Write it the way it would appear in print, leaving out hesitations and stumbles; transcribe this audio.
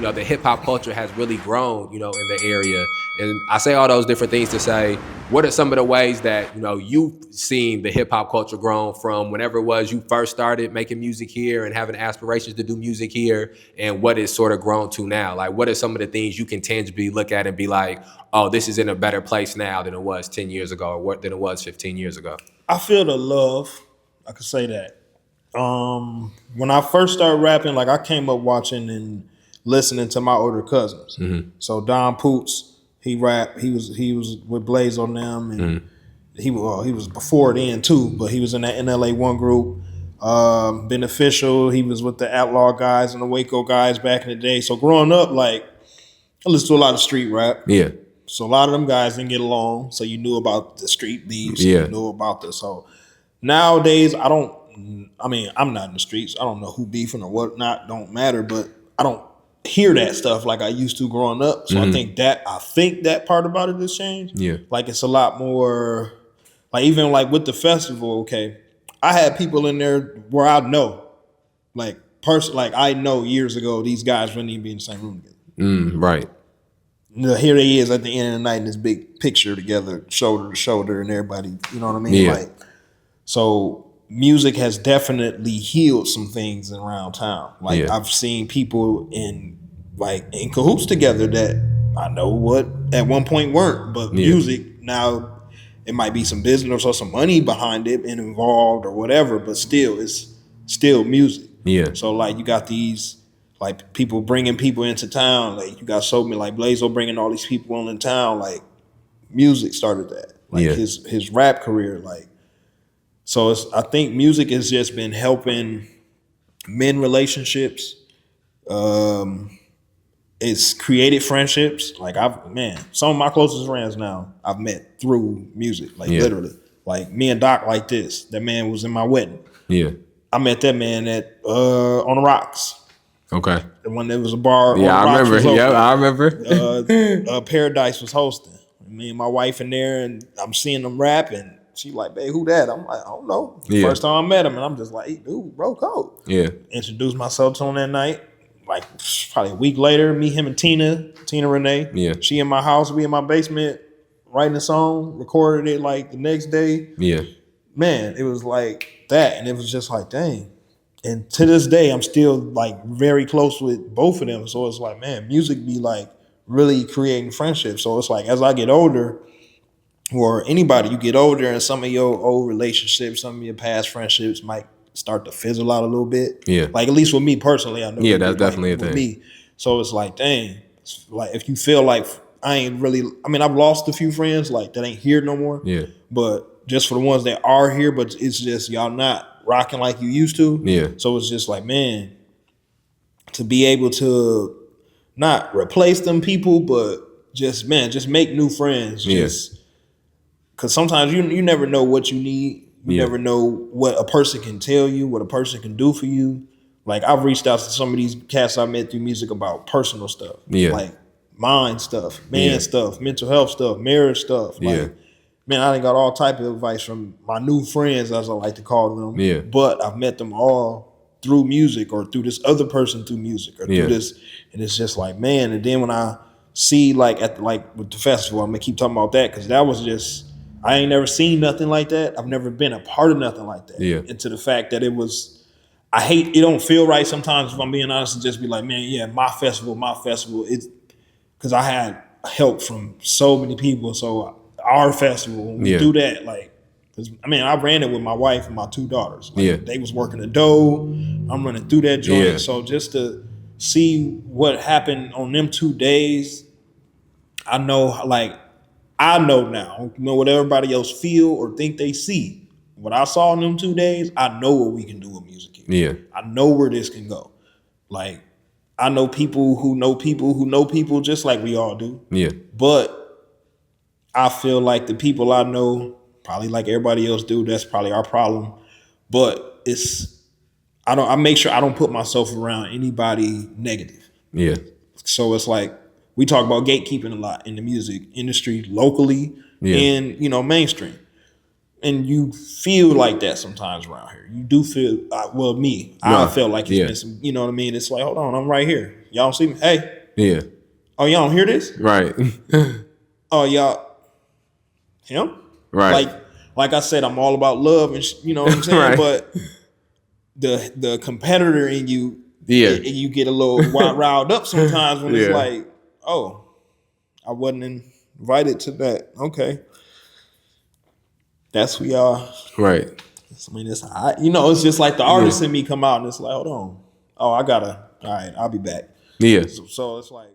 the hip hop culture has really grown, in the area. And I say all those different things to say, what are some of the ways that, you've seen the hip hop culture grown from whenever it was you first started making music here and having aspirations to do music here, and what it's sort of grown to now? Like, what are some of the things you can tangibly look at and be like, oh, this is in a better place now than it was 10 years ago, or than it was 15 years ago? I feel the love. I could say that. When I first started rapping, like I came up watching and listening to my older cousins. So Don Poots, he rapped. He was with Blaze on them, and he was before then too. But he was in that NLA One group. Beneficial. He was with the Outlaw guys and the Waco guys back in the day. So growing up, like I listened to a lot of street rap. Yeah. So a lot of them guys didn't get along. So you knew about the street beefs. Yeah. You knew about this. So nowadays, I'm not in the streets. I don't know who beefing or whatnot. Don't matter. But I don't hear that stuff like I used to growing up. So I think that part about it has changed. Yeah. Like it's a lot more. Like even like with the festival. Okay, I had people in there where I know, like I know years ago these guys wouldn't even be in the same room together. Right. Here they is at the end of the night in this big picture together, shoulder to shoulder, and everybody, you know what I mean? Yeah. Like, so music has definitely healed some things around town. Like Yeah. I've seen people in cahoots together that I know what at one point weren't, but music now it might be some business or some money behind it and involved or whatever, but still it's still music. Yeah. So like you got these like people bringing people into town. Like you got so many like Blazo bringing all these people on in town. Like music started that. Like his rap career. Like so I think music has just been helping men relationships. It's created friendships. Like some of my closest friends now I've met through music. Like literally. Like me and Doc like this. That man was in my wedding. Yeah. I met that man at on the Rocks. Okay. And when there was a bar, yeah, I remember. Yeah, I remember. Paradise was hosting. Me and my wife in there, and I'm seeing them rap, and she like, "Babe, who that?" I'm like, "I don't know." First time I met him, and I'm just like, "Hey, dude, bro, cold." Yeah. Introduced myself to him that night. Like probably a week later, me, him, and Tina Renee. Yeah. She in my house, we in my basement, writing a song, recorded it like the next day. Yeah. Man, it was like that, and it was just like, dang. And to this day, I'm still like very close with both of them. So it's like, man, music be like really creating friendships. So it's like as I get older, or anybody, you get older, and some of your old relationships, some of your past friendships might start to fizzle out a little bit. Yeah. Like at least with me personally, I know. Yeah, that's definitely a thing. Me. So it's like, dang, it's like if you feel like I've lost a few friends like that ain't here no more. Yeah. But just for the ones that are here, but it's just y'all not rocking like you used to. Yeah. So it's just like, man, to be able to not replace them people, but just make new friends. Just because sometimes you never know what you need. You never know what a person can tell you, what a person can do for you. Like I've reached out to some of these cats I met through music about personal stuff. Yeah. Like mind stuff, stuff, mental health stuff, marriage stuff. Like, man, I done got all type of advice from my new friends, as I like to call them. Yeah. But I've met them all through music or through this other person through music or through this. And it's just like, man. And then when I see with the festival, I'm going to keep talking about that because that was just, I ain't never seen nothing like that. I've never been a part of nothing like that. Yeah. And to the fact that it don't feel right sometimes if I'm being honest and just be like, man, my festival. It's because I had help from so many people. So our festival, when we do that, like, cause I ran it with my wife and my two daughters. Like, they was working the dough. I'm running through that joint. Yeah. So just to see what happened on them 2 days, I know now. I don't know what everybody else feel or think they see. What I saw in them 2 days, I know what we can do with music here. Yeah. I know where this can go. Like, I know people who know people just like we all do. Yeah. But I feel like the people I know, probably like everybody else do, that's probably our problem. But I make sure I don't put myself around anybody negative. Yeah. So it's like, we talk about gatekeeping a lot in the music industry locally and, mainstream. And you feel like that sometimes around here. You do feel, well, me, I Right. felt like it's Yeah. been some, you know what I mean? It's like, hold on, I'm right here. Y'all don't see me? Hey, Yeah. oh, y'all don't hear this? Right. Oh, y'all, him? Right. Like I said, I'm all about love and you know what I'm saying? Right. But the competitor in you, Yeah. you get a little riled up sometimes when it's Yeah. like, oh, I wasn't invited to that. Okay. That's who y'all. Right. I mean, it's you know, it's just like the artist in me come out and it's like, hold on. Oh, all right, I'll be back. Yeah. So it's like.